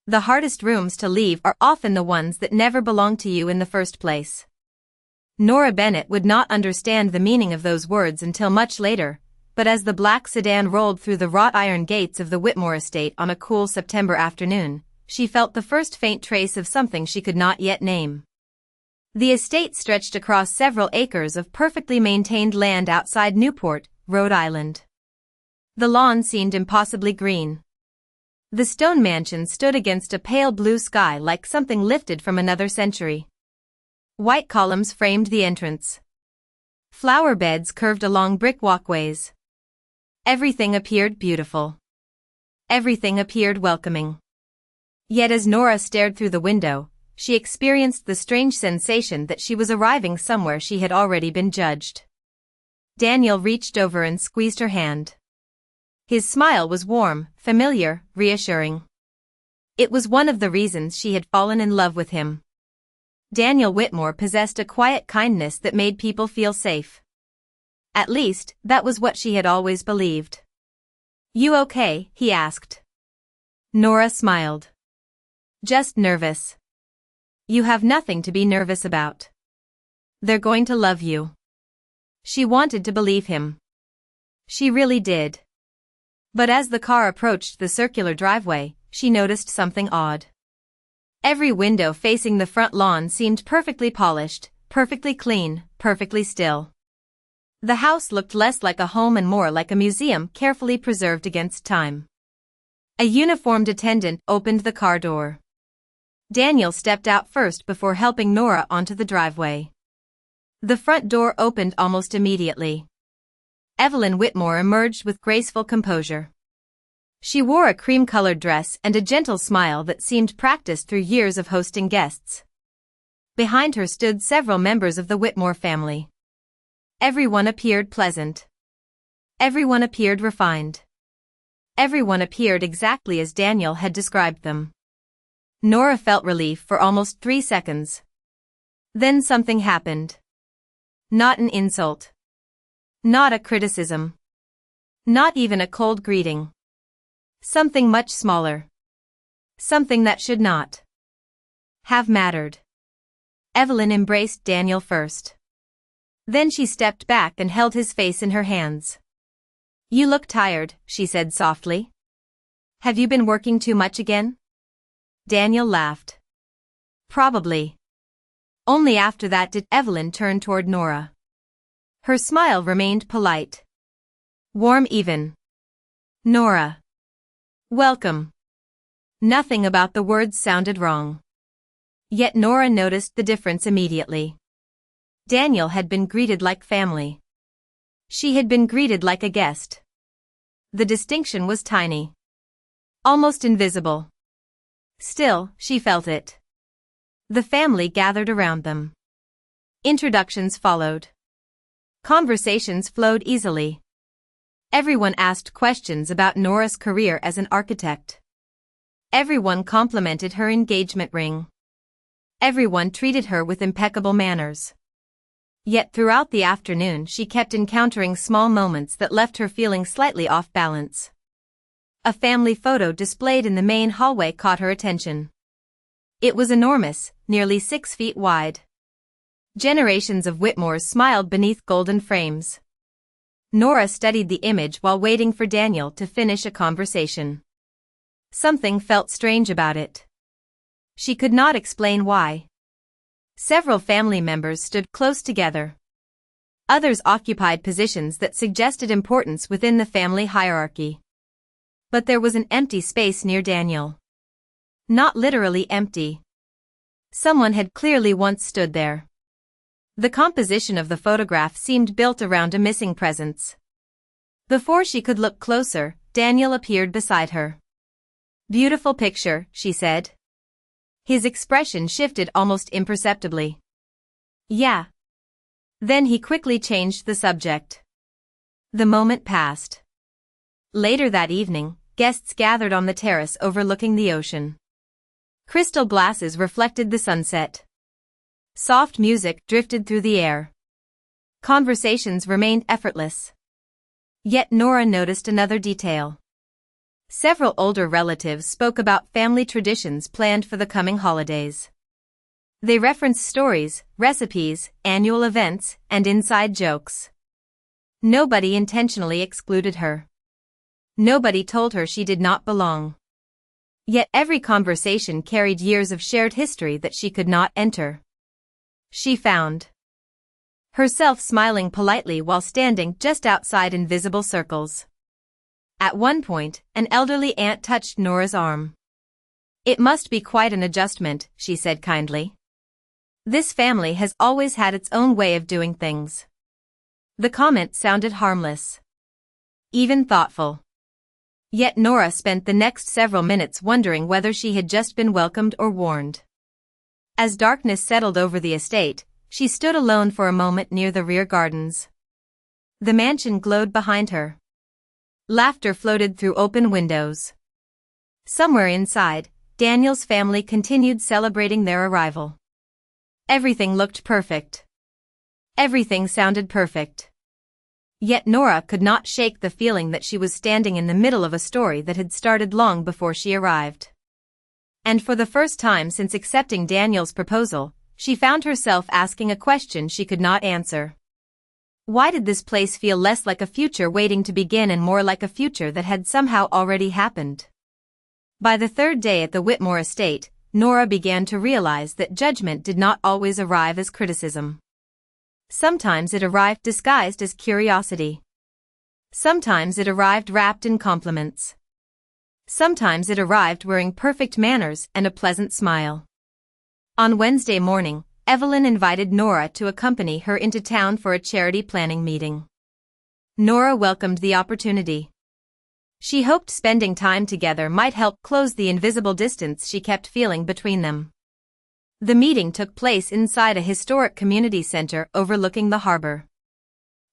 The hardest rooms to leave are often the ones that never belonged to you in the first place. Nora Bennett would not understand the meaning of those words until much later, but as the black sedan rolled through the wrought iron gates of the Whitmore estate on a cool September afternoon, she felt the first faint trace of something she could not yet name. The estate stretched across several acres of perfectly maintained land outside Newport, Rhode Island. The lawn seemed impossibly green. The stone mansion stood against a pale blue sky like something lifted from another century. White columns framed the entrance. Flower beds curved along brick walkways. Everything appeared beautiful. Everything appeared welcoming. Yet as Nora stared through the window, she experienced the strange sensation that she was arriving somewhere she had already been judged. Daniel reached over and squeezed her hand. His smile was warm, familiar, reassuring. It was one of the reasons she had fallen in love with him. Daniel Whitmore possessed a quiet kindness that made people feel safe. At least, that was what she had always believed. "You okay?" he asked. Nora smiled. "Just nervous." "You have nothing to be nervous about. They're going to love you." She wanted to believe him. She really did. But as the car approached the circular driveway, she noticed something odd. Every window facing the front lawn seemed perfectly polished, perfectly clean, perfectly still. The house looked less like a home and more like a museum carefully preserved against time. A uniformed attendant opened the car door. Daniel stepped out first before helping Nora onto the driveway. The front door opened almost immediately. Evelyn Whitmore emerged with graceful composure. She wore a cream-colored dress and a gentle smile that seemed practiced through years of hosting guests. Behind her stood several members of the Whitmore family. Everyone appeared pleasant. Everyone appeared refined. Everyone appeared exactly as Daniel had described them. Nora felt relief for almost 3 seconds. Then something happened. Not an insult. Not a criticism. Not even a cold greeting. Something much smaller. Something that should not have mattered. Evelyn embraced Daniel first. Then she stepped back and held his face in her hands. "You look tired," she said softly. "Have you been working too much again?" Daniel laughed. "Probably." Only after that did Evelyn turn toward Nora. Her smile remained polite. Warm even. "Nora. Welcome." Nothing about the words sounded wrong. Yet Nora noticed the difference immediately. Daniel had been greeted like family. She had been greeted like a guest. The distinction was tiny. Almost invisible. Still, she felt it. The family gathered around them. Introductions followed. Conversations flowed easily. Everyone asked questions about Nora's career as an architect. Everyone complimented her engagement ring. Everyone treated her with impeccable manners. Yet throughout the afternoon she kept encountering small moments that left her feeling slightly off balance. A family photo displayed in the main hallway caught her attention. It was enormous, nearly 6 feet wide. Generations of Whitmores smiled beneath golden frames. Nora studied the image while waiting for Daniel to finish a conversation. Something felt strange about it. She could not explain why. Several family members stood close together. Others occupied positions that suggested importance within the family hierarchy. But there was an empty space near Daniel. Not literally empty. Someone had clearly once stood there. The composition of the photograph seemed built around a missing presence. Before she could look closer, Daniel appeared beside her. "Beautiful picture," she said. His expression shifted almost imperceptibly. "Yeah." Then he quickly changed the subject. The moment passed. Later that evening, guests gathered on the terrace overlooking the ocean. Crystal glasses reflected the sunset. Soft music drifted through the air. Conversations remained effortless. Yet Nora noticed another detail. Several older relatives spoke about family traditions planned for the coming holidays. They referenced stories, recipes, annual events, and inside jokes. Nobody intentionally excluded her. Nobody told her she did not belong. Yet every conversation carried years of shared history that she could not enter. She found herself smiling politely while standing just outside invisible circles. At one point, an elderly aunt touched Nora's arm. "It must be quite an adjustment," she said kindly. "This family has always had its own way of doing things." The comment sounded harmless, even thoughtful. Yet Nora spent the next several minutes wondering whether she had just been welcomed or warned. As darkness settled over the estate, she stood alone for a moment near the rear gardens. The mansion glowed behind her. Laughter floated through open windows. Somewhere inside, Daniel's family continued celebrating their arrival. Everything looked perfect. Everything sounded perfect. Yet Nora could not shake the feeling that she was standing in the middle of a story that had started long before she arrived. And for the first time since accepting Daniel's proposal, she found herself asking a question she could not answer. Why did this place feel less like a future waiting to begin and more like a future that had somehow already happened? By the third day at the Whitmore estate, Nora began to realize that judgment did not always arrive as criticism. Sometimes it arrived disguised as curiosity. Sometimes it arrived wrapped in compliments. Sometimes it arrived wearing perfect manners and a pleasant smile. On Wednesday morning, Evelyn invited Nora to accompany her into town for a charity planning meeting. Nora welcomed the opportunity. She hoped spending time together might help close the invisible distance she kept feeling between them. The meeting took place inside a historic community center overlooking the harbor.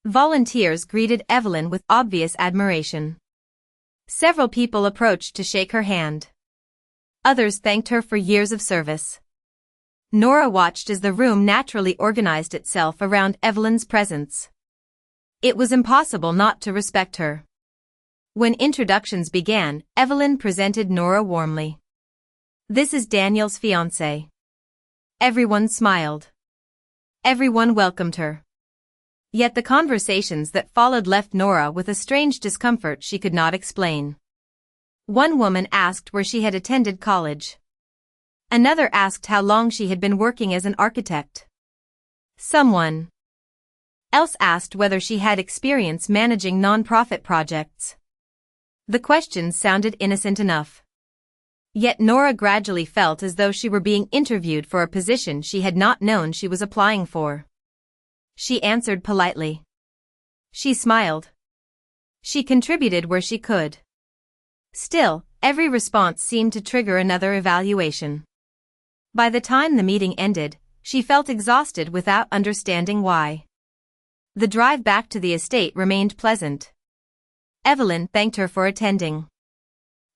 Volunteers greeted Evelyn with obvious admiration. Several people approached to shake her hand. Others thanked her for years of service. Nora watched as the room naturally organized itself around Evelyn's presence. It was impossible not to respect her. When introductions began, Evelyn presented Nora warmly. "This is Daniel's fiancé." Everyone smiled. Everyone welcomed her. Yet the conversations that followed left Nora with a strange discomfort she could not explain. One woman asked where she had attended college. Another asked how long she had been working as an architect. Someone else asked whether she had experience managing non-profit projects. The questions sounded innocent enough. Yet Nora gradually felt as though she were being interviewed for a position she had not known she was applying for. She answered politely. She smiled. She contributed where she could. Still, every response seemed to trigger another evaluation. By the time the meeting ended, she felt exhausted without understanding why. The drive back to the estate remained pleasant. Evelyn thanked her for attending.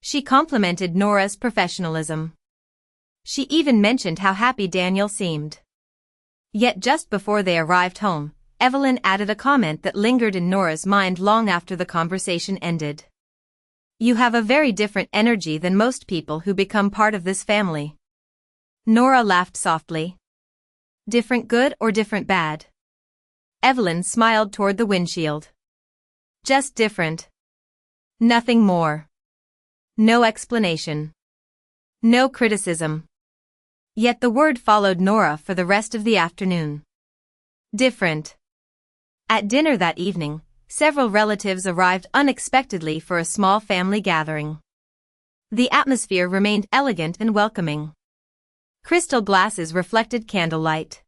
She complimented Nora's professionalism. She even mentioned how happy Daniel seemed. Yet just before they arrived home, Evelyn added a comment that lingered in Nora's mind long after the conversation ended. "You have a very different energy than most people who become part of this family." Nora laughed softly. "Different good or different bad?" Evelyn smiled toward the windshield. "Just different. Nothing more. No explanation. No criticism." Yet the word followed Nora for the rest of the afternoon. Different. At dinner that evening, several relatives arrived unexpectedly for a small family gathering. The atmosphere remained elegant and welcoming. Crystal glasses reflected candlelight.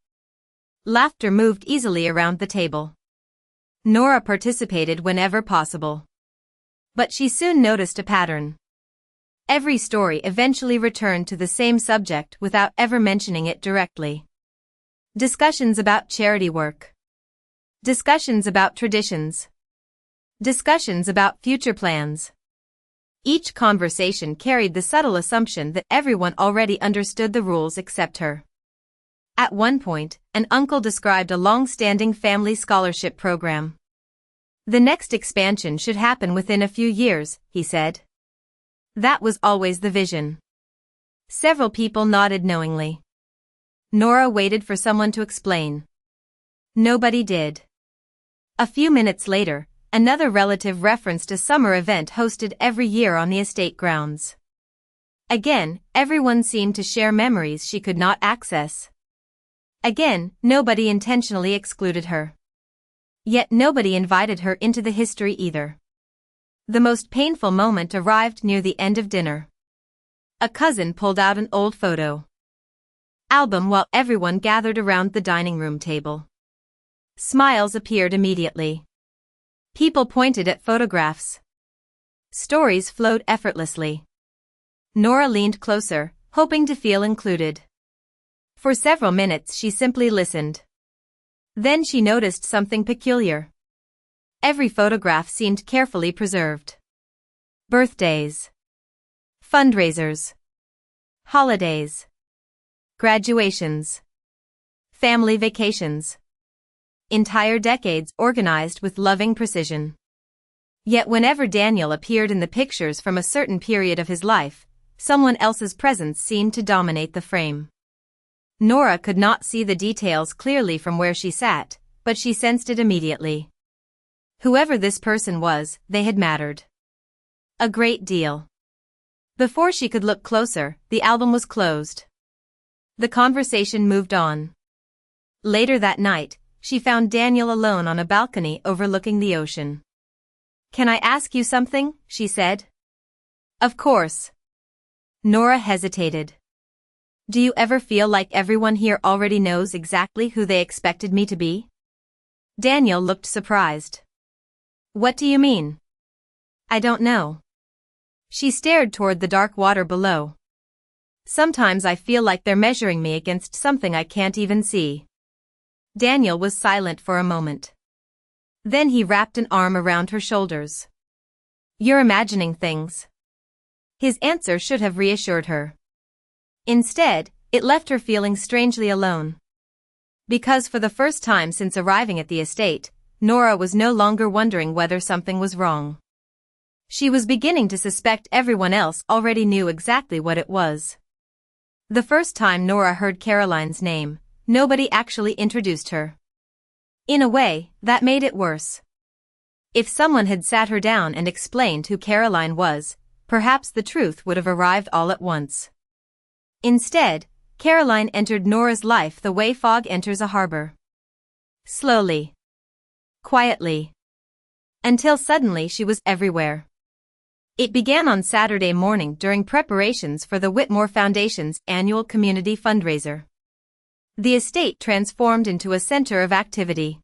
Laughter moved easily around the table. Nora participated whenever possible. But she soon noticed a pattern. Every story eventually returned to the same subject without ever mentioning it directly. Discussions about charity work. Discussions about traditions. Discussions about future plans. Each conversation carried the subtle assumption that everyone already understood the rules except her. At one point, an uncle described a long-standing family scholarship program. "The next expansion should happen within a few years," he said. That was always the vision. Several people nodded knowingly. Nora waited for someone to explain. Nobody did. A few minutes later, another relative referenced a summer event hosted every year on the estate grounds. Again, everyone seemed to share memories she could not access. Again, nobody intentionally excluded her. Yet nobody invited her into the history either. The most painful moment arrived near the end of dinner. A cousin pulled out an old photo album while everyone gathered around the dining room table. Smiles appeared immediately. People pointed at photographs. Stories flowed effortlessly. Nora leaned closer, hoping to feel included. For several minutes she simply listened. Then she noticed something peculiar. Every photograph seemed carefully preserved. Birthdays, fundraisers, holidays, graduations, family vacations. Entire decades organized with loving precision. Yet whenever Daniel appeared in the pictures from a certain period of his life, someone else's presence seemed to dominate the frame. Nora could not see the details clearly from where she sat, but she sensed it immediately. Whoever this person was, they had mattered a great deal. Before she could look closer, the album was closed. The conversation moved on. Later that night, she found Daniel alone on a balcony overlooking the ocean. "Can I ask you something?" she said. "Of course." Nora hesitated. "Do you ever feel like everyone here already knows exactly who they expected me to be?" Daniel looked surprised. "What do you mean?" "I don't know." She stared toward the dark water below. "Sometimes I feel like they're measuring me against something I can't even see." Daniel was silent for a moment. Then he wrapped an arm around her shoulders. "You're imagining things." His answer should have reassured her. Instead, it left her feeling strangely alone. Because for the first time since arriving at the estate, Nora was no longer wondering whether something was wrong. She was beginning to suspect everyone else already knew exactly what it was. The first time Nora heard Caroline's name, nobody actually introduced her. In a way, that made it worse. If someone had sat her down and explained who Caroline was, perhaps the truth would have arrived all at once. Instead, Caroline entered Nora's life the way fog enters a harbor. Slowly. Quietly. Until suddenly she was everywhere. It began on Saturday morning during preparations for the Whitmore Foundation's annual community fundraiser. The estate transformed into a center of activity.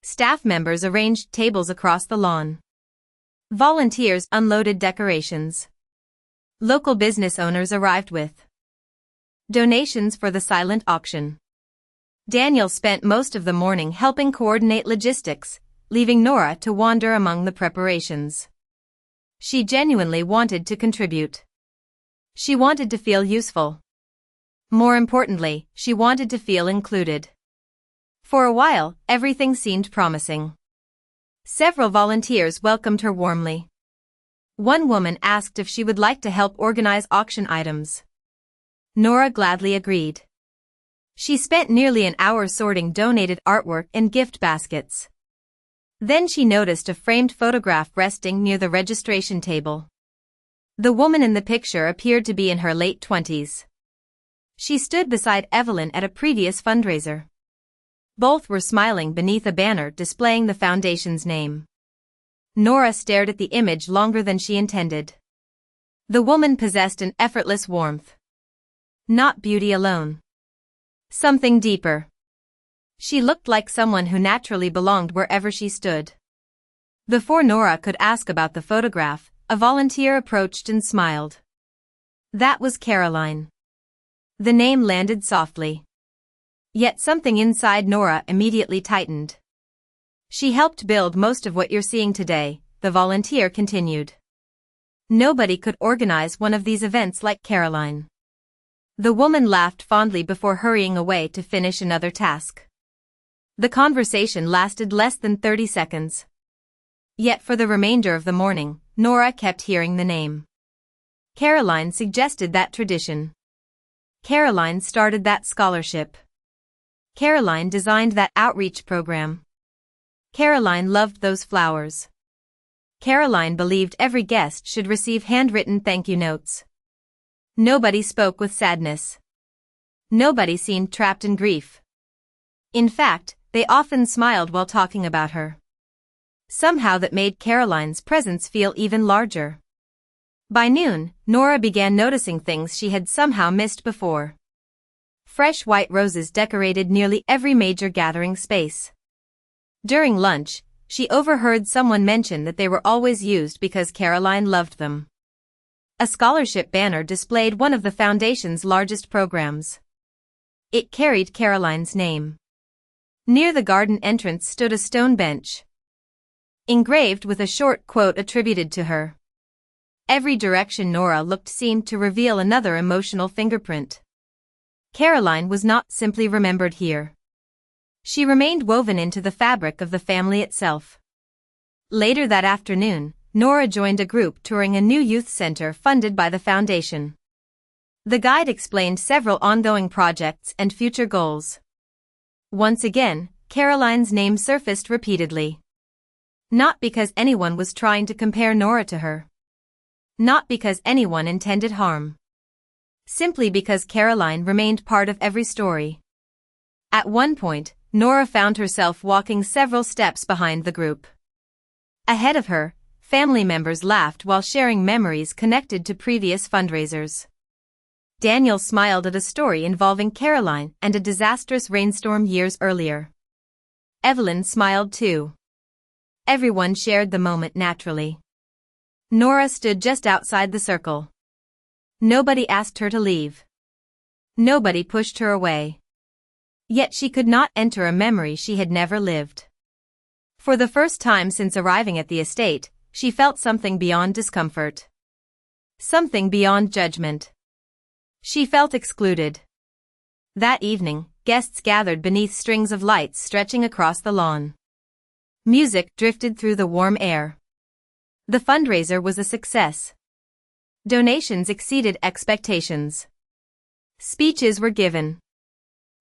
Staff members arranged tables across the lawn. Volunteers unloaded decorations. Local business owners arrived with donations for the silent auction. Daniel spent most of the morning helping coordinate logistics, leaving Nora to wander among the preparations. She genuinely wanted to contribute. She wanted to feel useful. More importantly, she wanted to feel included. For a while, everything seemed promising. Several volunteers welcomed her warmly. One woman asked if she would like to help organize auction items. Nora gladly agreed. She spent nearly an hour sorting donated artwork and gift baskets. Then she noticed a framed photograph resting near the registration table. The woman in the picture appeared to be in her late 20s. She stood beside Evelyn at a previous fundraiser. Both were smiling beneath a banner displaying the foundation's name. Nora stared at the image longer than she intended. The woman possessed an effortless warmth. Not beauty alone. Something deeper. She looked like someone who naturally belonged wherever she stood. Before Nora could ask about the photograph, a volunteer approached and smiled. That was Caroline. The name landed softly. Yet something inside Nora immediately tightened. She helped build most of what you're seeing today, the volunteer continued. Nobody could organize one of these events like Caroline. The woman laughed fondly before hurrying away to finish another task. The conversation lasted less than 30 seconds. Yet for the remainder of the morning, Nora kept hearing the name. Caroline suggested that tradition. Caroline started that scholarship. Caroline designed that outreach program. Caroline loved those flowers. Caroline believed every guest should receive handwritten thank you notes. Nobody spoke with sadness. Nobody seemed trapped in grief. In fact, they often smiled while talking about her. Somehow that made Caroline's presence feel even larger. By noon, Nora began noticing things she had somehow missed before. Fresh white roses decorated nearly every major gathering space. During lunch, she overheard someone mention that they were always used because Caroline loved them. A scholarship banner displayed one of the foundation's largest programs. It carried Caroline's name. Near the garden entrance stood a stone bench, engraved with a short quote attributed to her. Every direction Nora looked seemed to reveal another emotional fingerprint. Caroline was not simply remembered here. She remained woven into the fabric of the family itself. Later that afternoon, Nora joined a group touring a new youth center funded by the foundation. The guide explained several ongoing projects and future goals. Once again, Caroline's name surfaced repeatedly. Not because anyone was trying to compare Nora to her. Not because anyone intended harm. Simply because Caroline remained part of every story. At one point, Nora found herself walking several steps behind the group. Ahead of her, family members laughed while sharing memories connected to previous fundraisers. Daniel smiled at a story involving Caroline and a disastrous rainstorm years earlier. Evelyn smiled too. Everyone shared the moment naturally. Nora stood just outside the circle. Nobody asked her to leave. Nobody pushed her away. Yet she could not enter a memory she had never lived. For the first time since arriving at the estate, she felt something beyond discomfort. Something beyond judgment. She felt excluded. That evening, guests gathered beneath strings of lights stretching across the lawn. Music drifted through the warm air. The fundraiser was a success. Donations exceeded expectations. Speeches were given.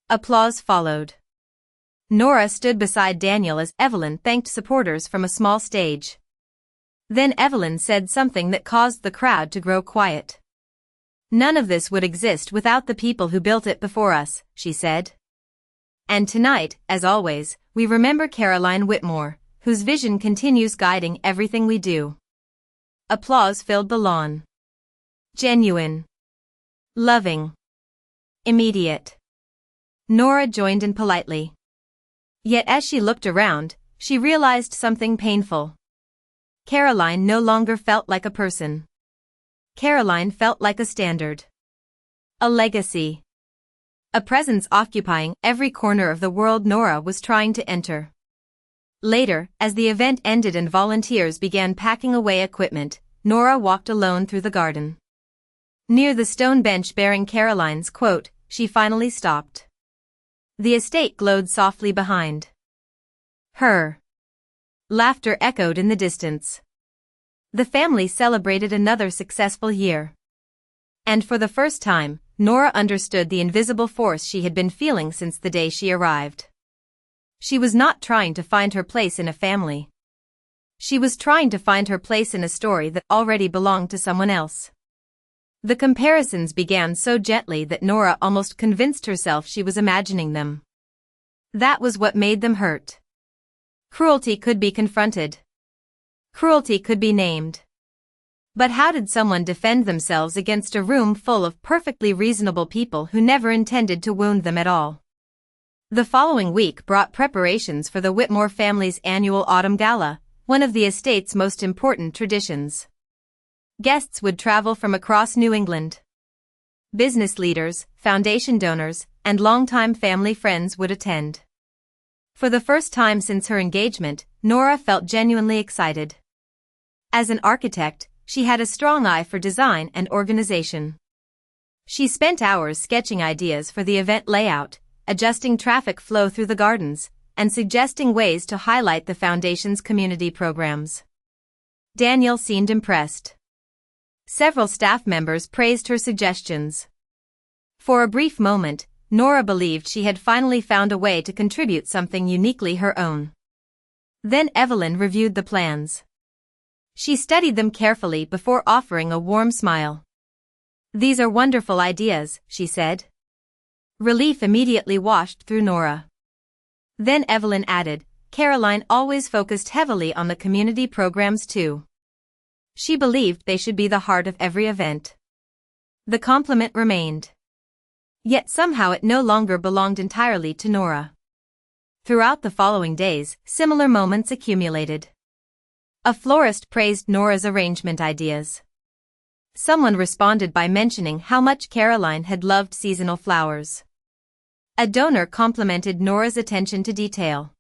Applause followed. Nora stood beside Daniel as Evelyn thanked supporters from a small stage. Then Evelyn said something that caused the crowd to grow quiet. "None of this would exist without the people who built it before us," she said. And tonight, as always, we remember Caroline Whitmore, whose vision continues guiding everything we do. Applause filled the lawn. Genuine. Loving. Immediate. Nora joined in politely. Yet as she looked around, she realized something painful. Caroline no longer felt like a person. Caroline felt like a standard. A legacy. A presence occupying every corner of the world Nora was trying to enter. Later, as the event ended and volunteers began packing away equipment, Nora walked alone through the garden. Near the stone bench bearing Caroline's quote, she finally stopped. The estate glowed softly behind her. Laughter echoed in the distance. The family celebrated another successful year. And for the first time, Nora understood the invisible force she had been feeling since the day she arrived. She was not trying to find her place in a family. She was trying to find her place in a story that already belonged to someone else. The comparisons began so gently that Nora almost convinced herself she was imagining them. That was what made them hurt. Cruelty could be confronted. Cruelty could be named. But how did someone defend themselves against a room full of perfectly reasonable people who never intended to wound them at all? The following week brought preparations for the Whitmore family's annual Autumn Gala, one of the estate's most important traditions. Guests would travel from across New England. Business leaders, foundation donors, and longtime family friends would attend. For the first time since her engagement, Nora felt genuinely excited. As an architect, she had a strong eye for design and organization. She spent hours sketching ideas for the event layout, adjusting traffic flow through the gardens, and suggesting ways to highlight the foundation's community programs. Daniel seemed impressed. Several staff members praised her suggestions. For a brief moment, Nora believed she had finally found a way to contribute something uniquely her own. Then Evelyn reviewed the plans. She studied them carefully before offering a warm smile. "These are wonderful ideas," she said. Relief immediately washed through Nora. Then Evelyn added, "Caroline always focused heavily on the community programs too. She believed they should be the heart of every event." The compliment remained. Yet somehow it no longer belonged entirely to Nora. Throughout the following days, similar moments accumulated. A florist praised Nora's arrangement ideas. Someone responded by mentioning how much Caroline had loved seasonal flowers. A donor complimented Nora's attention to detail.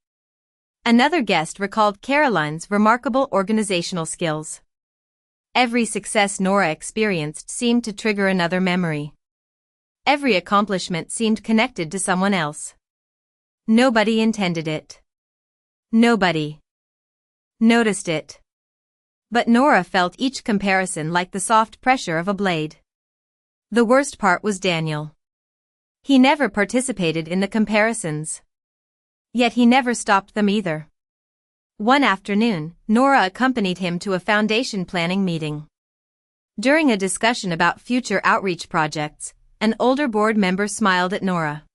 Another guest recalled Caroline's remarkable organizational skills. Every success Nora experienced seemed to trigger another memory. Every accomplishment seemed connected to someone else. Nobody intended it. Nobody noticed it. But Nora felt each comparison like the soft pressure of a blade. The worst part was Daniel. He never participated in the comparisons. Yet he never stopped them either. One afternoon, Nora accompanied him to a foundation planning meeting. During a discussion about future outreach projects, an older board member smiled at Nora.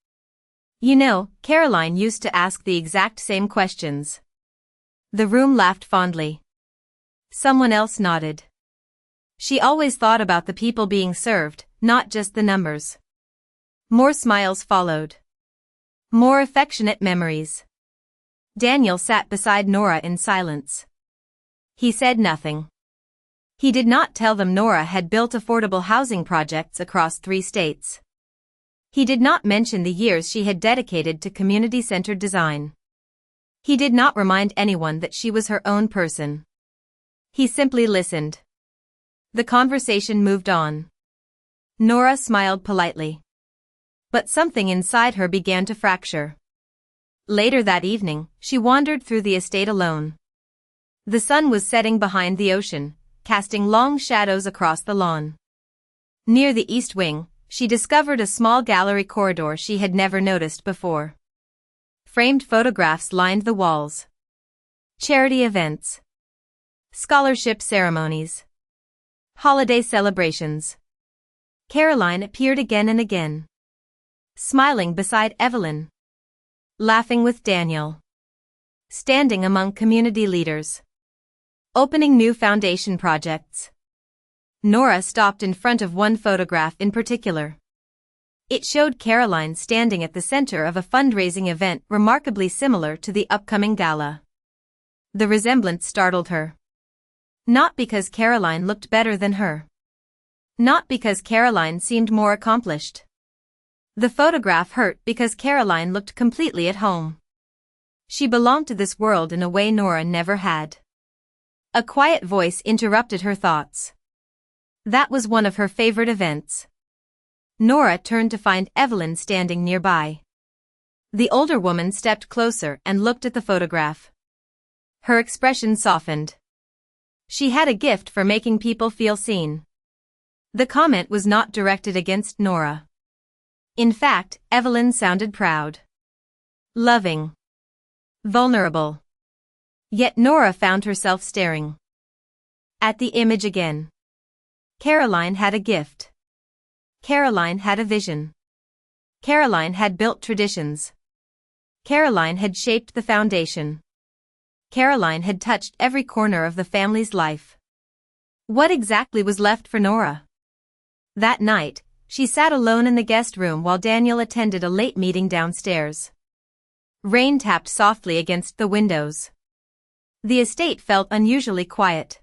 "You know, Caroline used to ask the exact same questions." The room laughed fondly. Someone else nodded. "She always thought about the people being served, not just the numbers." More smiles followed. More affectionate memories. Daniel sat beside Nora in silence. He said nothing. He did not tell them Nora had built affordable housing projects across 3 states. He did not mention the years she had dedicated to community-centered design. He did not remind anyone that she was her own person. He simply listened. The conversation moved on. Nora smiled politely. But something inside her began to fracture. Later that evening, she wandered through the estate alone. The sun was setting behind the ocean, casting long shadows across the lawn. Near the east wing, she discovered a small gallery corridor she had never noticed before. Framed photographs lined the walls. Charity events. Scholarship ceremonies. Holiday celebrations. Caroline appeared again and again. Smiling beside Evelyn. Laughing with Daniel. Standing among community leaders. Opening new foundation projects. Nora stopped in front of one photograph in particular. It showed Caroline standing at the center of a fundraising event remarkably similar to the upcoming gala. The resemblance startled her. Not because Caroline looked better than her. Not because Caroline seemed more accomplished. The photograph hurt because Caroline looked completely at home. She belonged to this world in a way Nora never had. A quiet voice interrupted her thoughts. That was one of her favorite events. Nora turned to find Evelyn standing nearby. The older woman stepped closer and looked at the photograph. Her expression softened. She had a gift for making people feel seen. The comment was not directed against Nora. In fact, Evelyn sounded proud. Loving. Vulnerable. Yet Nora found herself staring at the image again. Caroline had a gift. Caroline had a vision. Caroline had built traditions. Caroline had shaped the foundation. Caroline had touched every corner of the family's life. What exactly was left for Nora? That night, she sat alone in the guest room while Daniel attended a late meeting downstairs. Rain tapped softly against the windows. The estate felt unusually quiet.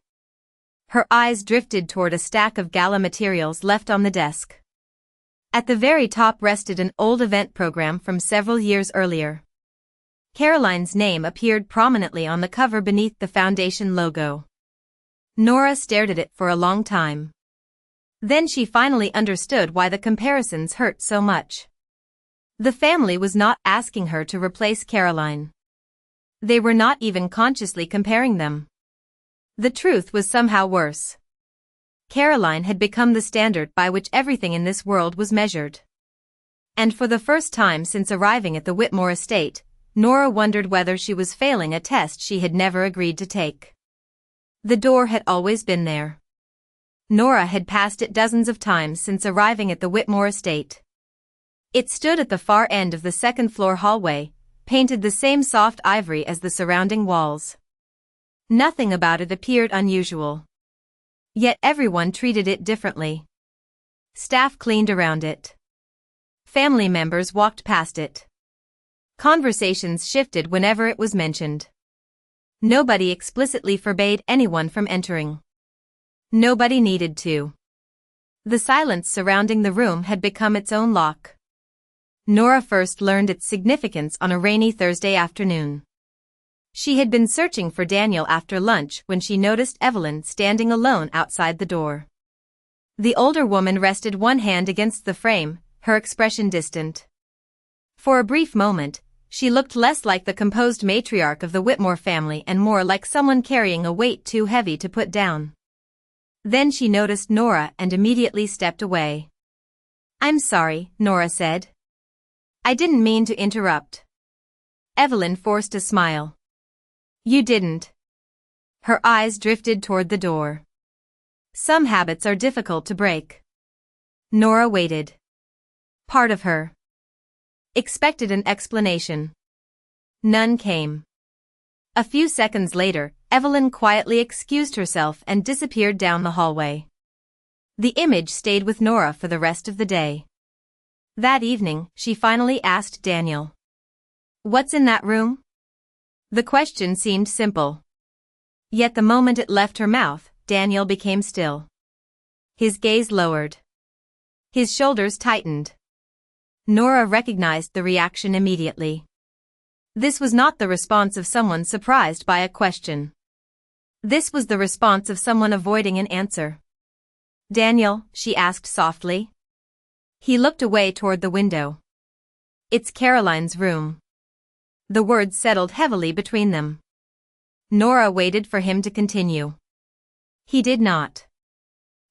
Her eyes drifted toward a stack of gala materials left on the desk. At the very top rested an old event program from several years earlier. Caroline's name appeared prominently on the cover beneath the foundation logo. Nora stared at it for a long time. Then she finally understood why the comparisons hurt so much. The family was not asking her to replace Caroline. They were not even consciously comparing them. The truth was somehow worse. Caroline had become the standard by which everything in this world was measured. And for the first time since arriving at the Whitmore estate, Nora wondered whether she was failing a test she had never agreed to take. The door had always been there. Nora had passed it dozens of times since arriving at the Whitmore estate. It stood at the far end of the second-floor hallway, painted the same soft ivory as the surrounding walls. Nothing about it appeared unusual. Yet everyone treated it differently. Staff cleaned around it. Family members walked past it. Conversations shifted whenever it was mentioned. Nobody explicitly forbade anyone from entering. Nobody needed to. The silence surrounding the room had become its own lock. Nora first learned its significance on a rainy Thursday afternoon. She had been searching for Daniel after lunch when she noticed Evelyn standing alone outside the door. The older woman rested one hand against the frame, her expression distant. For a brief moment, she looked less like the composed matriarch of the Whitmore family and more like someone carrying a weight too heavy to put down. Then she noticed Nora and immediately stepped away. "I'm sorry," Nora said. "I didn't mean to interrupt." Evelyn forced a smile. "You didn't." Her eyes drifted toward the door. Some habits are difficult to break. Nora waited. Part of her expected an explanation. None came. A few seconds later, Evelyn quietly excused herself and disappeared down the hallway. The image stayed with Nora for the rest of the day. That evening, she finally asked Daniel, "What's in that room?" The question seemed simple. Yet the moment it left her mouth, Daniel became still. His gaze lowered. His shoulders tightened. Nora recognized the reaction immediately. This was not the response of someone surprised by a question. This was the response of someone avoiding an answer. "Daniel," she asked softly. He looked away toward the window. "It's Caroline's room." The words settled heavily between them. Nora waited for him to continue. He did not.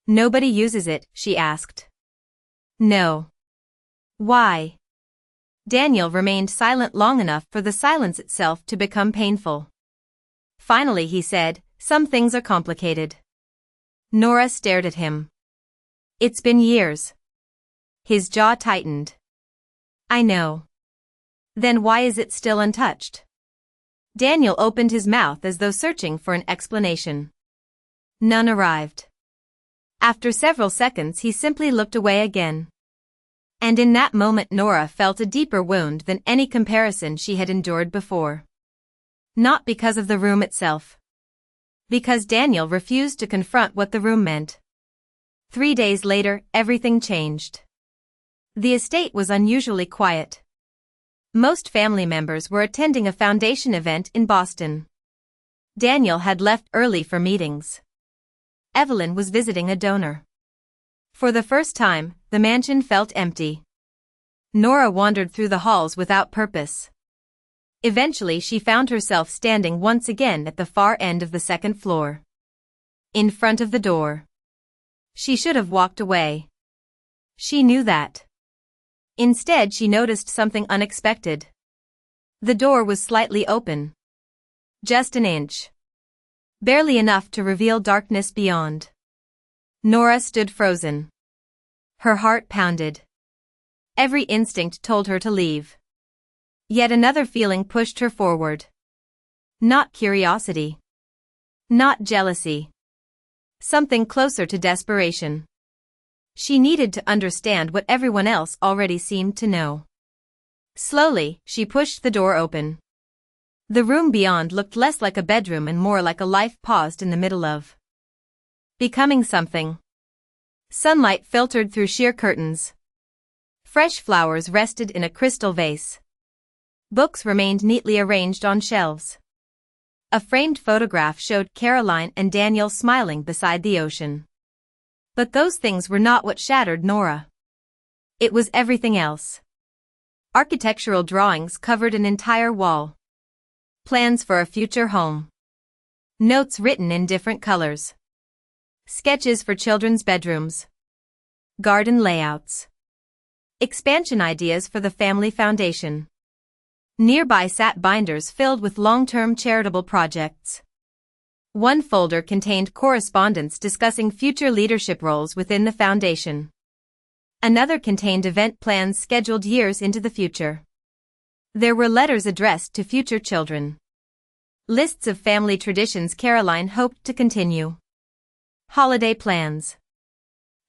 "Nobody uses it?" she asked. "No." "Why?" Daniel remained silent long enough for the silence itself to become painful. Finally he said, "Some things are complicated." Nora stared at him. "It's been years." His jaw tightened. "I know." "Then why is it still untouched?" Daniel opened his mouth as though searching for an explanation. None arrived. After several seconds he simply looked away again. And in that moment Nora felt a deeper wound than any comparison she had endured before. Not because of the room itself. Because Daniel refused to confront what the room meant. 3 days later, everything changed. The estate was unusually quiet. Most family members were attending a foundation event in Boston. Daniel had left early for meetings. Evelyn was visiting a donor. For the first time, the mansion felt empty. Nora wandered through the halls without purpose. Eventually she found herself standing once again at the far end of the second floor. In front of the door. She should have walked away. She knew that. Instead she noticed something unexpected. The door was slightly open. Just an inch. Barely enough to reveal darkness beyond. Nora stood frozen. Her heart pounded. Every instinct told her to leave. Yet another feeling pushed her forward. Not curiosity. Not jealousy. Something closer to desperation. She needed to understand what everyone else already seemed to know. Slowly, she pushed the door open. The room beyond looked less like a bedroom and more like a life paused in the middle of becoming something. Sunlight filtered through sheer curtains. Fresh flowers rested in a crystal vase. Books remained neatly arranged on shelves. A framed photograph showed Caroline and Daniel smiling beside the ocean. But those things were not what shattered Nora. It was everything else. Architectural drawings covered an entire wall. Plans for a future home. Notes written in different colors. Sketches for children's bedrooms. Garden layouts. Expansion ideas for the family foundation. Nearby sat binders filled with long-term charitable projects. One folder contained correspondence discussing future leadership roles within the foundation. Another contained event plans scheduled years into the future. There were letters addressed to future children. Lists of family traditions Caroline hoped to continue. Holiday plans.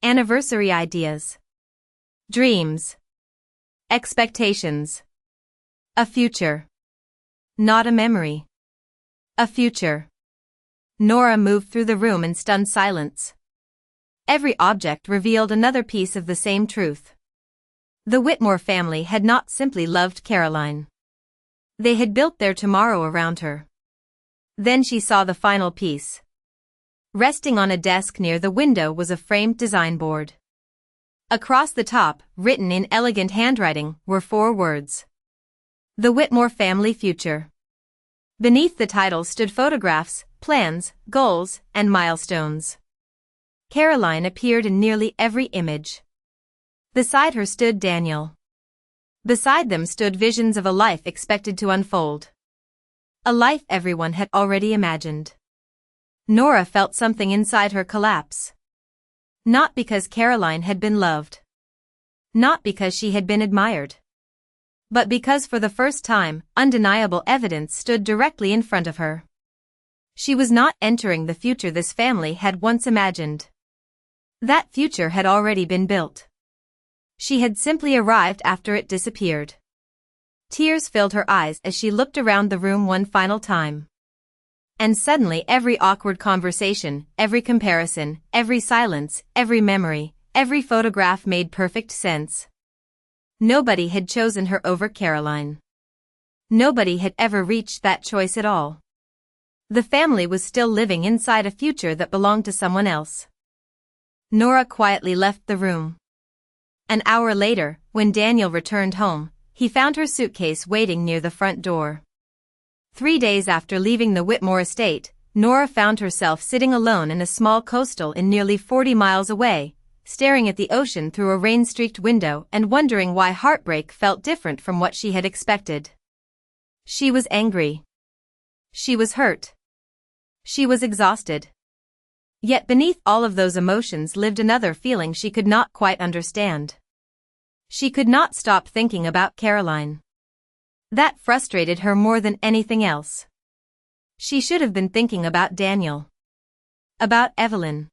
Anniversary ideas. Dreams. Expectations. A future. Not a memory. A future. Nora moved through the room in stunned silence. Every object revealed another piece of the same truth. The Whitmore family had not simply loved Caroline. They had built their tomorrow around her. Then she saw the final piece. Resting on a desk near the window was a framed design board. Across the top, written in elegant handwriting, were 4 words. The Whitmore Family Future. Beneath the title stood photographs, plans, goals, and milestones. Caroline appeared in nearly every image. Beside her stood Daniel. Beside them stood visions of a life expected to unfold. A life everyone had already imagined. Nora felt something inside her collapse. Not because Caroline had been loved. Not because she had been admired. But because for the first time, undeniable evidence stood directly in front of her. She was not entering the future this family had once imagined. That future had already been built. She had simply arrived after it disappeared. Tears filled her eyes as she looked around the room one final time. And suddenly every awkward conversation, every comparison, every silence, every memory, every photograph made perfect sense. Nobody had chosen her over Caroline. Nobody had ever reached that choice at all. The family was still living inside a future that belonged to someone else. Nora quietly left the room. An hour later, when Daniel returned home, he found her suitcase waiting near the front door. 3 days after leaving the Whitmore estate, Nora found herself sitting alone in a small coastal inn nearly 40 miles away, staring at the ocean through a rain-streaked window and wondering why heartbreak felt different from what she had expected. She was angry. She was hurt. She was exhausted. Yet beneath all of those emotions lived another feeling she could not quite understand. She could not stop thinking about Caroline. That frustrated her more than anything else. She should have been thinking about Daniel. About Evelyn.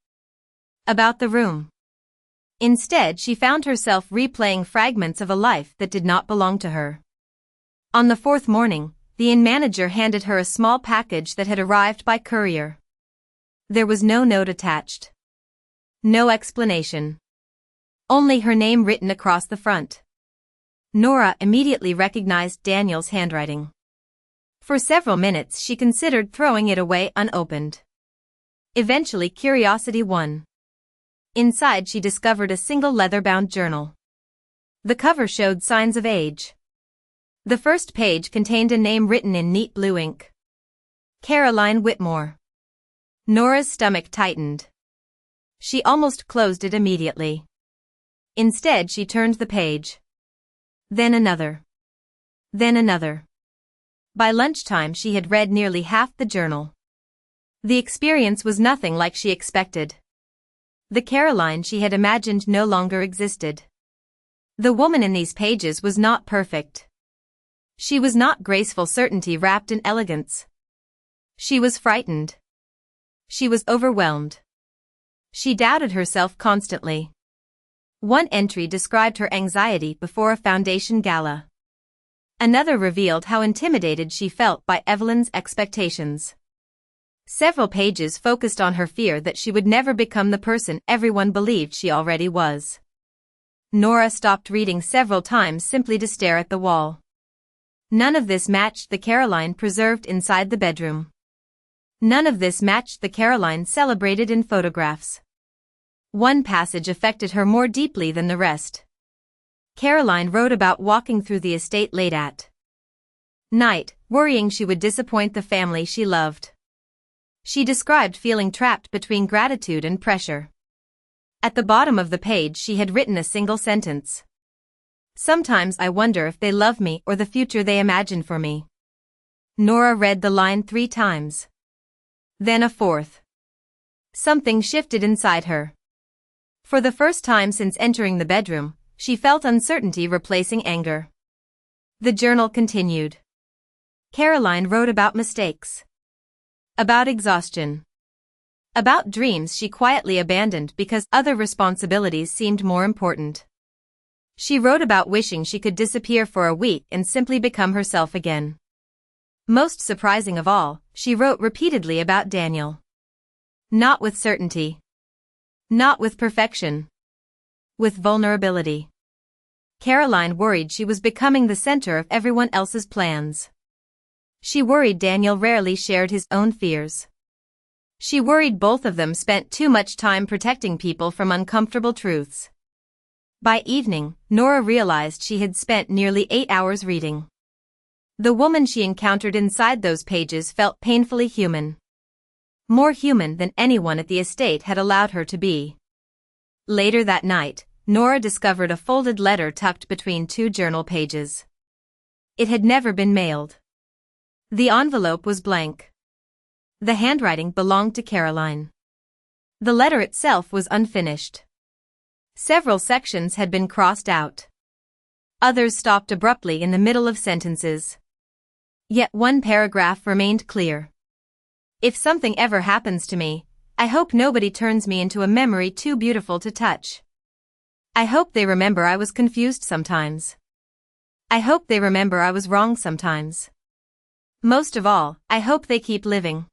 About the room. Instead, she found herself replaying fragments of a life that did not belong to her. On the 4th morning, the inn manager handed her a small package that had arrived by courier. There was no note attached. No explanation. Only her name written across the front. Nora immediately recognized Daniel's handwriting. For several minutes she considered throwing it away unopened. Eventually curiosity won. Inside she discovered a single leather-bound journal. The cover showed signs of age. The first page contained a name written in neat blue ink. Caroline Whitmore. Nora's stomach tightened. She almost closed it immediately. Instead she turned the page. Then another. Then another. By lunchtime she had read nearly half the journal. The experience was nothing like she expected. The Caroline she had imagined no longer existed. The woman in these pages was not perfect. She was not graceful certainty wrapped in elegance. She was frightened. She was overwhelmed. She doubted herself constantly. One entry described her anxiety before a foundation gala. Another revealed how intimidated she felt by Evelyn's expectations. Several pages focused on her fear that she would never become the person everyone believed she already was. Nora stopped reading several times simply to stare at the wall. None of this matched the Caroline preserved inside the bedroom. None of this matched the Caroline celebrated in photographs. One passage affected her more deeply than the rest. Caroline wrote about walking through the estate late at night, worrying she would disappoint the family she loved. She described feeling trapped between gratitude and pressure. At the bottom of the page she had written a single sentence. "Sometimes I wonder if they love me or the future they imagine for me." Nora read the line 3 times. Then a fourth. Something shifted inside her. For the first time since entering the bedroom, she felt uncertainty replacing anger. The journal continued. Caroline wrote about mistakes. About exhaustion. About dreams she quietly abandoned because other responsibilities seemed more important. She wrote about wishing she could disappear for a week and simply become herself again. Most surprising of all, she wrote repeatedly about Daniel. Not with certainty. Not with perfection. With vulnerability. Caroline worried she was becoming the center of everyone else's plans. She worried Daniel rarely shared his own fears. She worried both of them spent too much time protecting people from uncomfortable truths. By evening, Nora realized she had spent nearly 8 hours reading. The woman she encountered inside those pages felt painfully human. More human than anyone at the estate had allowed her to be. Later that night, Nora discovered a folded letter tucked between 2 journal pages. It had never been mailed. The envelope was blank. The handwriting belonged to Caroline. The letter itself was unfinished. Several sections had been crossed out. Others stopped abruptly in the middle of sentences. Yet one paragraph remained clear. If something ever happens to me, I hope nobody turns me into a memory too beautiful to touch. I hope they remember I was confused sometimes. I hope they remember I was wrong sometimes. Most of all, I hope they keep living.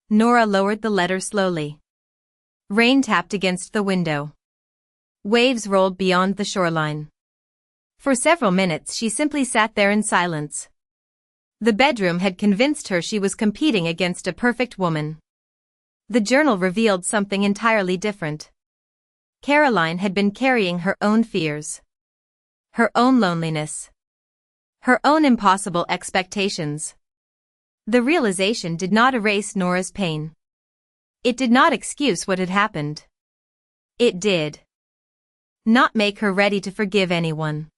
Nora lowered the letter slowly. Rain tapped against the window. Waves rolled beyond the shoreline. For several minutes she simply sat there in silence. The bedroom had convinced her she was competing against a perfect woman. The journal revealed something entirely different. Caroline had been carrying her own fears. Her own loneliness. Her own impossible expectations. The realization did not erase Nora's pain. It did not excuse what had happened. It did not make her ready to forgive anyone.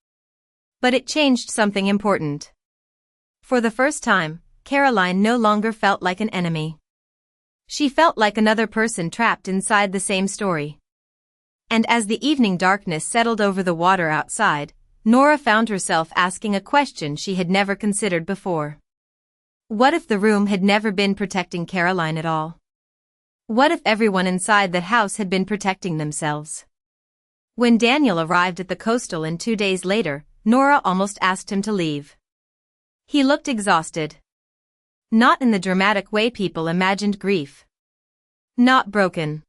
But it changed something important. For the first time, Caroline no longer felt like an enemy. She felt like another person trapped inside the same story. And as the evening darkness settled over the water outside, Nora found herself asking a question she had never considered before. What if the room had never been protecting Caroline at all? What if everyone inside that house had been protecting themselves? When Daniel arrived at the coastal and 2 days later, Nora almost asked him to leave. He looked exhausted. Not in the dramatic way people imagined grief. Not broken.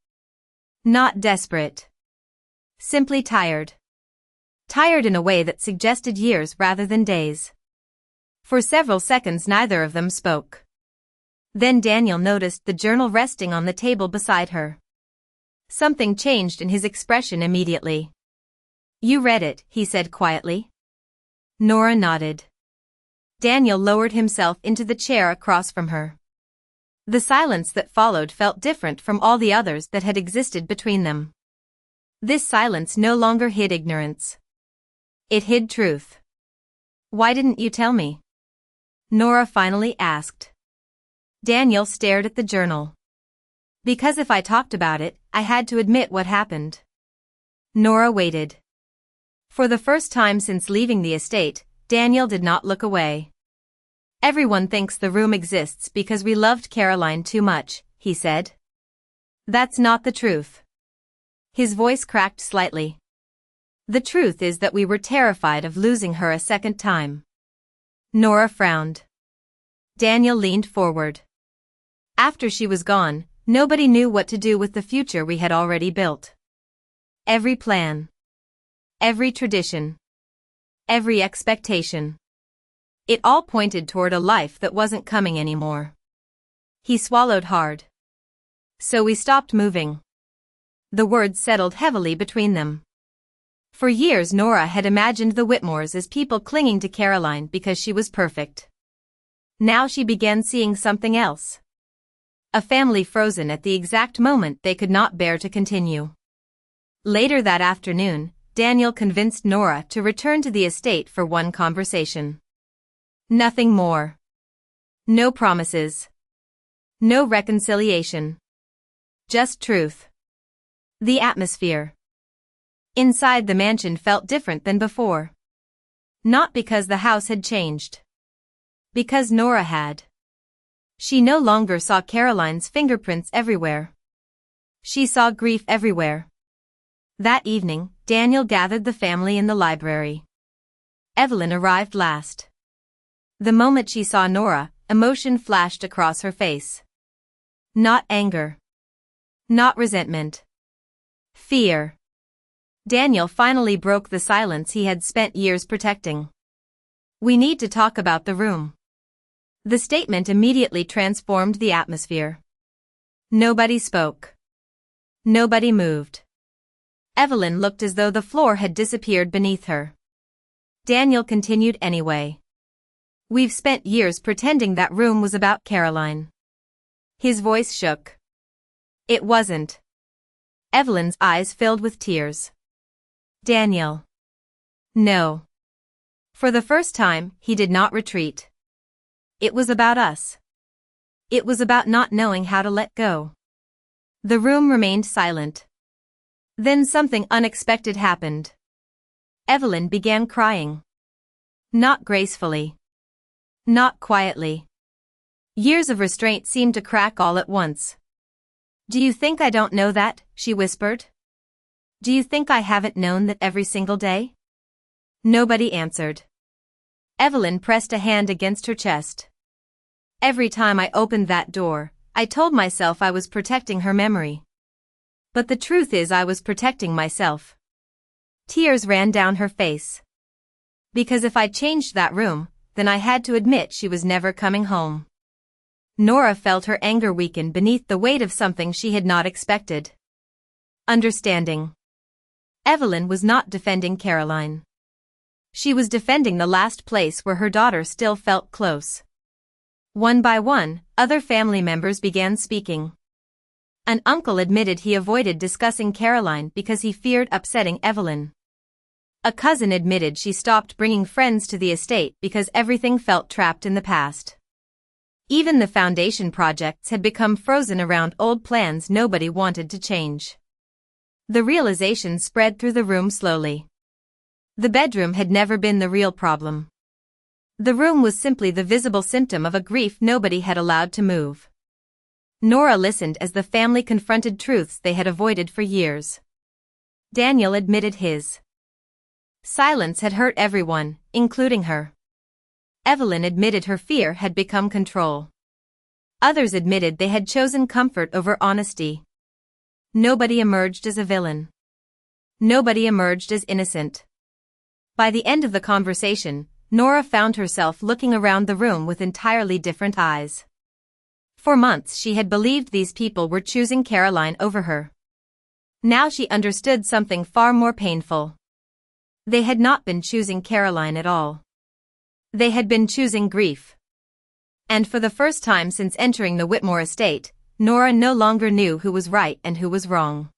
Not desperate. Simply tired. Tired in a way that suggested years rather than days. For several seconds neither of them spoke. Then Daniel noticed the journal resting on the table beside her. Something changed in his expression immediately. You read it, he said quietly. Nora nodded. Daniel lowered himself into the chair across from her. The silence that followed felt different from all the others that had existed between them. This silence no longer hid ignorance. It hid truth. Why didn't you tell me? Nora finally asked. Daniel stared at the journal. Because if I talked about it, I had to admit what happened. Nora waited. For the first time since leaving the estate, Daniel did not look away. Everyone thinks the room exists because we loved Caroline too much, he said. That's not the truth. His voice cracked slightly. The truth is that we were terrified of losing her a second time. Nora frowned. Daniel leaned forward. After she was gone, nobody knew what to do with the future we had already built. Every plan. Every tradition. Every expectation. It all pointed toward a life that wasn't coming anymore. He swallowed hard. So we stopped moving. The words settled heavily between them. For years Nora had imagined the Whitmores as people clinging to Caroline because she was perfect. Now she began seeing something else. a family frozen at the exact moment they could not bear to continue. Later that afternoon, Daniel convinced Nora to return to the estate for one conversation. Nothing more. No promises. No reconciliation. Just truth. The atmosphere inside the mansion felt different than before. Not because the house had changed. Because Nora had. She no longer saw Caroline's fingerprints everywhere. She saw grief everywhere. That evening, Daniel gathered the family in the library. Evelyn arrived last. The moment she saw Nora, emotion flashed across her face. Not anger. Not resentment. Fear. Daniel finally broke the silence he had spent years protecting. We need to talk about the room. The statement immediately transformed the atmosphere. Nobody spoke. Nobody moved. Evelyn looked as though the floor had disappeared beneath her. Daniel continued anyway. We've spent years pretending that room was about Caroline. His voice shook. It wasn't. Evelyn's eyes filled with tears. Daniel. No. For the first time, he did not retreat. It was about us. It was about not knowing how to let go. The room remained silent. Then something unexpected happened. Evelyn began crying. Not gracefully. Not quietly. Years of restraint seemed to crack all at once. Do you think I don't know that? She whispered. Do you think I haven't known that every single day? Nobody answered. Evelyn pressed a hand against her chest. Every time I opened that door, I told myself I was protecting her memory. But the truth is I was protecting myself. Tears ran down her face. Because if I changed that room, then I had to admit she was never coming home. Nora felt her anger weaken beneath the weight of something she had not expected. Understanding. Evelyn was not defending Caroline. She was defending the last place where her daughter still felt close. One by one, other family members began speaking. An uncle admitted he avoided discussing Caroline because he feared upsetting Evelyn. A cousin admitted she stopped bringing friends to the estate because everything felt trapped in the past. Even the foundation projects had become frozen around old plans nobody wanted to change. The realization spread through the room slowly. The bedroom had never been the real problem. The room was simply the visible symptom of a grief nobody had allowed to move. Nora listened as the family confronted truths they had avoided for years. Daniel admitted his silence had hurt everyone, including her. Evelyn admitted her fear had become control. Others admitted they had chosen comfort over honesty. Nobody emerged as a villain. Nobody emerged as innocent. By the end of the conversation, Nora found herself looking around the room with entirely different eyes. For months she had believed these people were choosing Caroline over her. Now she understood something far more painful. They had not been choosing Caroline at all. They had been choosing grief. And for the first time since entering the Whitmore estate, Nora no longer knew who was right and who was wrong.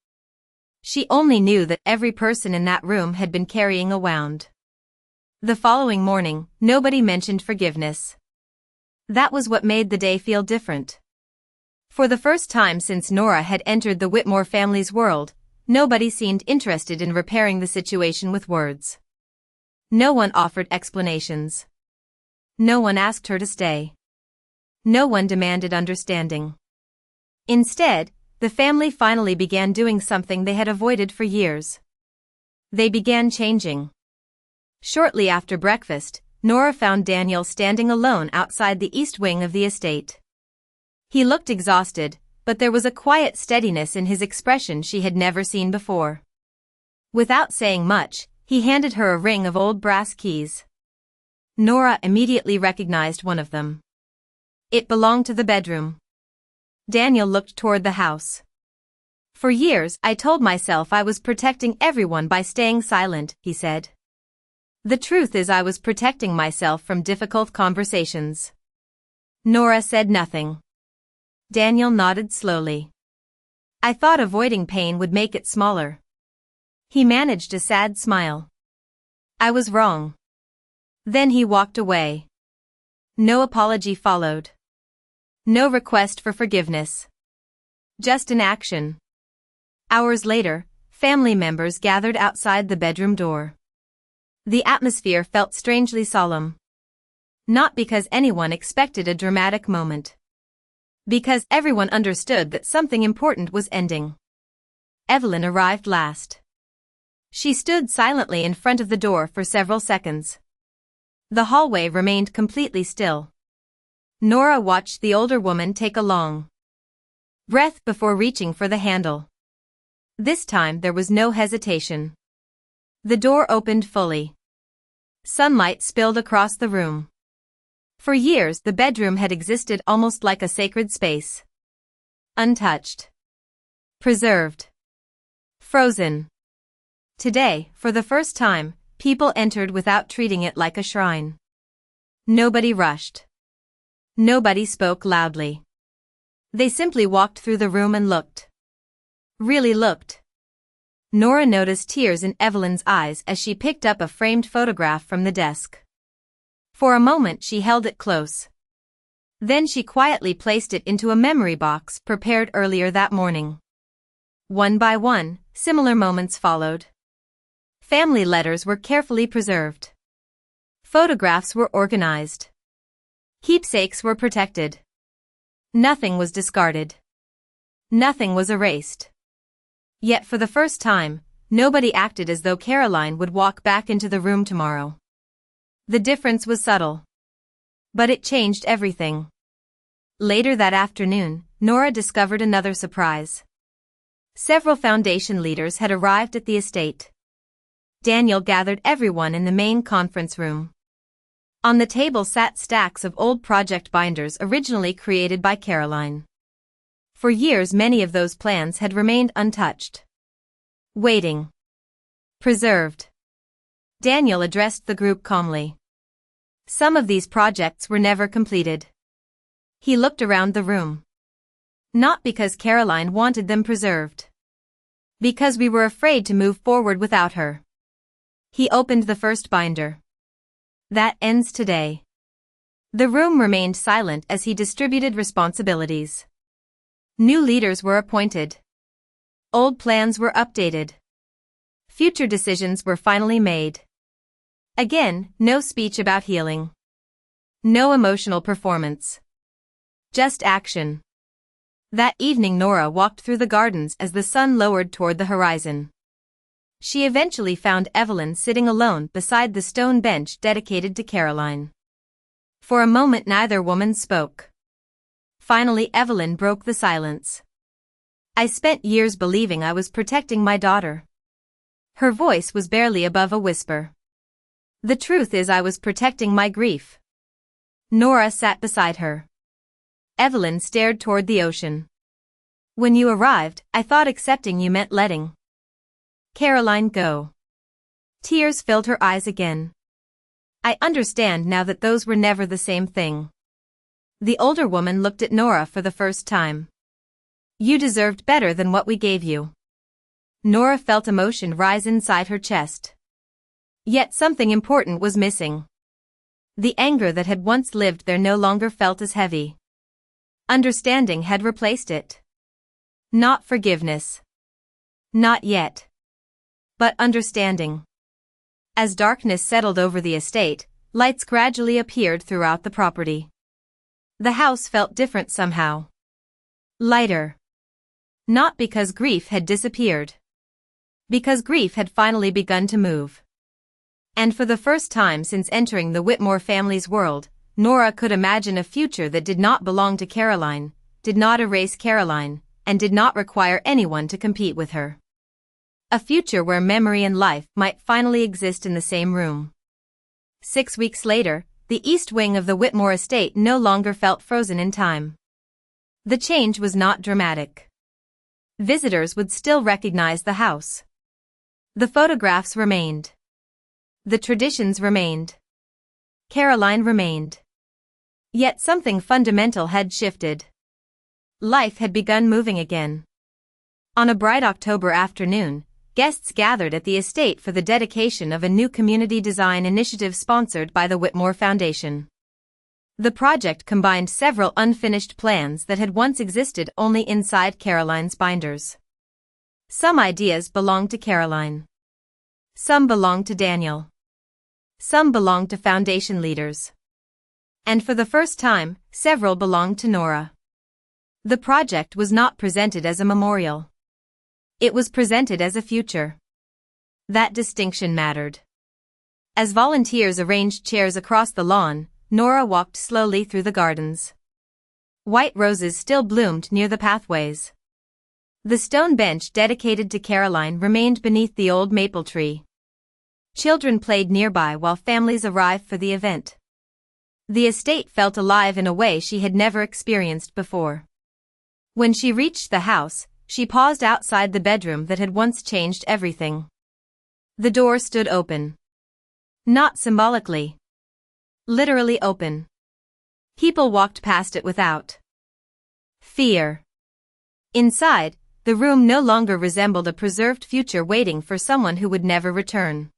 She only knew that every person in that room had been carrying a wound. The following morning, nobody mentioned forgiveness. That was what made the day feel different. For the first time since Nora had entered the Whitmore family's world, nobody seemed interested in repairing the situation with words. No one offered explanations. No one asked her to stay. No one demanded understanding. Instead, the family finally began doing something they had avoided for years. They began changing. Shortly after breakfast, Nora found Daniel standing alone outside the east wing of the estate. He looked exhausted, but there was a quiet steadiness in his expression she had never seen before. Without saying much, he handed her a ring of old brass keys. Nora immediately recognized one of them. It belonged to the bedroom. Daniel looked toward the house. For years I told myself I was protecting everyone by staying silent, he said. The truth is I was protecting myself from difficult conversations. Nora said nothing. Daniel nodded slowly. I thought avoiding pain would make it smaller. He managed a sad smile. I was wrong. Then he walked away. No apology followed. No request for forgiveness. Just inaction. Hours later, family members gathered outside the bedroom door. The atmosphere felt strangely solemn. Not because anyone expected a dramatic moment. Because everyone understood that something important was ending. Evelyn arrived last. She stood silently in front of the door for several seconds. The hallway remained completely still. Nora watched the older woman take a long breath before reaching for the handle. This time there was no hesitation. The door opened fully. Sunlight spilled across the room. For years the bedroom had existed almost like a sacred space. Untouched. Preserved. Frozen. Today, for the first time, people entered without treating it like a shrine. Nobody rushed. Nobody spoke loudly. They simply walked through the room and looked. Really looked. Nora noticed tears in Evelyn's eyes as she picked up a framed photograph from the desk. For a moment she held it close. Then she quietly placed it into a memory box prepared earlier that morning. One by one, similar moments followed. Family letters were carefully preserved. Photographs were organized. Keepsakes were protected. Nothing was discarded. Nothing was erased. Yet for the first time, nobody acted as though Caroline would walk back into the room tomorrow. The difference was subtle. But it changed everything. Later that afternoon, Nora discovered another surprise. Several foundation leaders had arrived at the estate. Daniel gathered everyone in the main conference room. On the table sat stacks of old project binders originally created by Caroline. For years many of those plans had remained untouched. Waiting. Preserved. Daniel addressed the group calmly. Some of these projects were never completed. He looked around the room. Not because Caroline wanted them preserved. Because we were afraid to move forward without her. He opened the first binder. That ends today. The room remained silent as he distributed responsibilities. New leaders were appointed. Old plans were updated. Future decisions were finally made. Again, no speech about healing. No emotional performance. Just action. That evening Nora walked through the gardens as the sun lowered toward the horizon. She eventually found Evelyn sitting alone beside the stone bench dedicated to Caroline. For a moment neither woman spoke. Finally Evelyn broke the silence. I spent years believing I was protecting my daughter. Her voice was barely above a whisper. The truth is I was protecting my grief. Nora sat beside her. Evelyn stared toward the ocean. When you arrived, I thought accepting you meant letting Caroline go. Tears filled her eyes again. I understand now that those were never the same thing. The older woman looked at Nora for the first time. You deserved better than what we gave you. Nora felt emotion rise inside her chest. Yet something important was missing. The anger that had once lived there no longer felt as heavy. Understanding had replaced it. Not forgiveness. Not yet. But understanding. As darkness settled over the estate, lights gradually appeared throughout the property. The house felt different somehow. Lighter. Not because grief had disappeared. Because grief had finally begun to move. And for the first time since entering the Whitmore family's world, Nora could imagine a future that did not belong to Caroline, did not erase Caroline, and did not require anyone to compete with her. A future where memory and life might finally exist in the same room. 6 weeks later, the east wing of the Whitmore estate no longer felt frozen in time. The change was not dramatic. Visitors would still recognize the house. The photographs remained. The traditions remained. Caroline remained. Yet something fundamental had shifted. Life had begun moving again. On a bright October afternoon, guests gathered at the estate for the dedication of a new community design initiative sponsored by the Whitmore Foundation. The project combined several unfinished plans that had once existed only inside Caroline's binders. Some ideas belonged to Caroline. Some belonged to Daniel. Some belonged to foundation leaders. And for the first time, several belonged to Nora. The project was not presented as a memorial. It was presented as a future. That distinction mattered. As volunteers arranged chairs across the lawn, Nora walked slowly through the gardens. White roses still bloomed near the pathways. The stone bench dedicated to Caroline remained beneath the old maple tree. Children played nearby while families arrived for the event. The estate felt alive in a way she had never experienced before. When she reached the house, she paused outside the bedroom that had once changed everything. The door stood open. Not symbolically. Literally open. People walked past it without fear. Inside, the room no longer resembled a preserved future waiting for someone who would never return.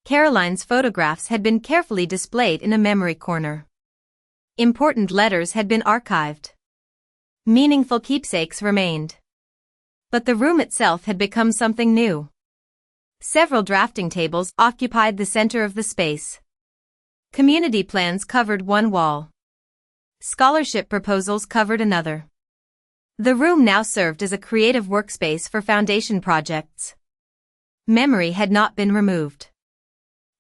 Caroline's photographs had been carefully displayed in a memory corner. Important letters had been archived. Meaningful keepsakes remained. But the room itself had become something new. Several drafting tables occupied the center of the space. Community plans covered one wall. Scholarship proposals covered another. The room now served as a creative workspace for foundation projects. Memory had not been removed.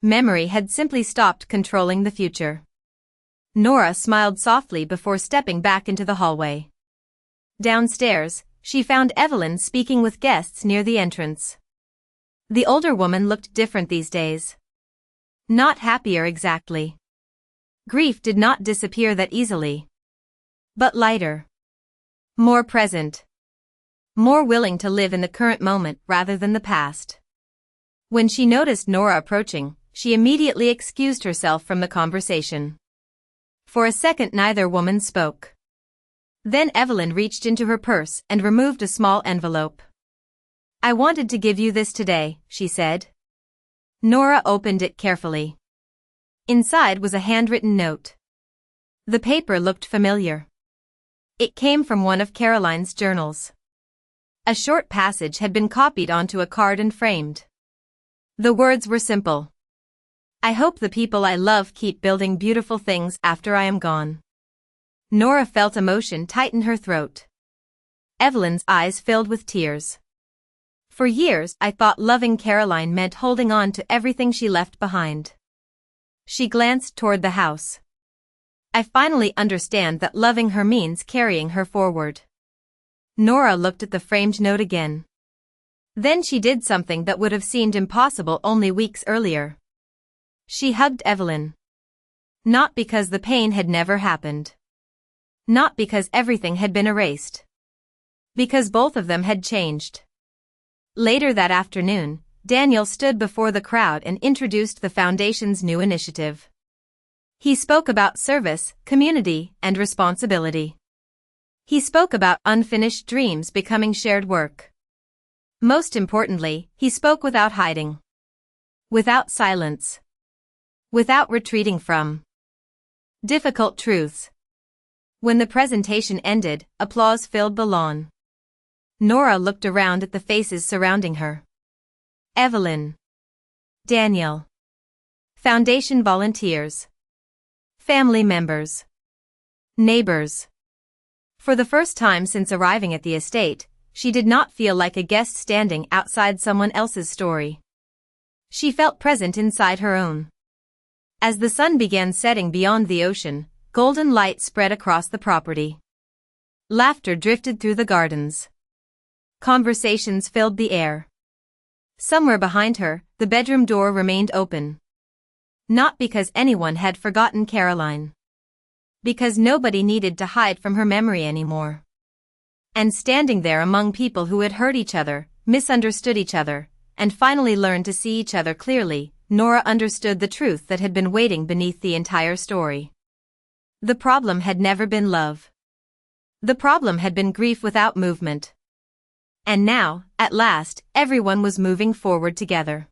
Memory had simply stopped controlling the future. Nora smiled softly before stepping back into the hallway. Downstairs, she found Evelyn speaking with guests near the entrance. The older woman looked different these days. Not happier exactly. Grief did not disappear that easily. But lighter. More present. More willing to live in the current moment rather than the past. When she noticed Nora approaching, she immediately excused herself from the conversation. For a second neither woman spoke. Then Evelyn reached into her purse and removed a small envelope. "I wanted to give you this today," she said. Nora opened it carefully. Inside was a handwritten note. The paper looked familiar. It came from one of Caroline's journals. A short passage had been copied onto a card and framed. The words were simple. "I hope the people I love keep building beautiful things after I am gone." Nora felt emotion tighten her throat. Evelyn's eyes filled with tears. "For years I thought loving Caroline meant holding on to everything she left behind." She glanced toward the house. "I finally understand that loving her means carrying her forward." Nora looked at the framed note again. Then she did something that would have seemed impossible only weeks earlier. She hugged Evelyn. Not because the pain had never happened. Not because everything had been erased. Because both of them had changed. Later that afternoon, Daniel stood before the crowd and introduced the foundation's new initiative. He spoke about service, community, and responsibility. He spoke about unfinished dreams becoming shared work. Most importantly, he spoke without hiding. Without silence. Without retreating from difficult truths. When the presentation ended, applause filled the lawn. Nora looked around at the faces surrounding her. Evelyn. Daniel. Foundation volunteers. Family members. Neighbors. For the first time since arriving at the estate, she did not feel like a guest standing outside someone else's story. She felt present inside her own. As the sun began setting beyond the ocean, golden light spread across the property. Laughter drifted through the gardens. Conversations filled the air. Somewhere behind her, the bedroom door remained open. Not because anyone had forgotten Caroline. Because nobody needed to hide from her memory anymore. And standing there among people who had hurt each other, misunderstood each other, and finally learned to see each other clearly, Nora understood the truth that had been waiting beneath the entire story. The problem had never been love. The problem had been grief without movement. And now, at last, everyone was moving forward together.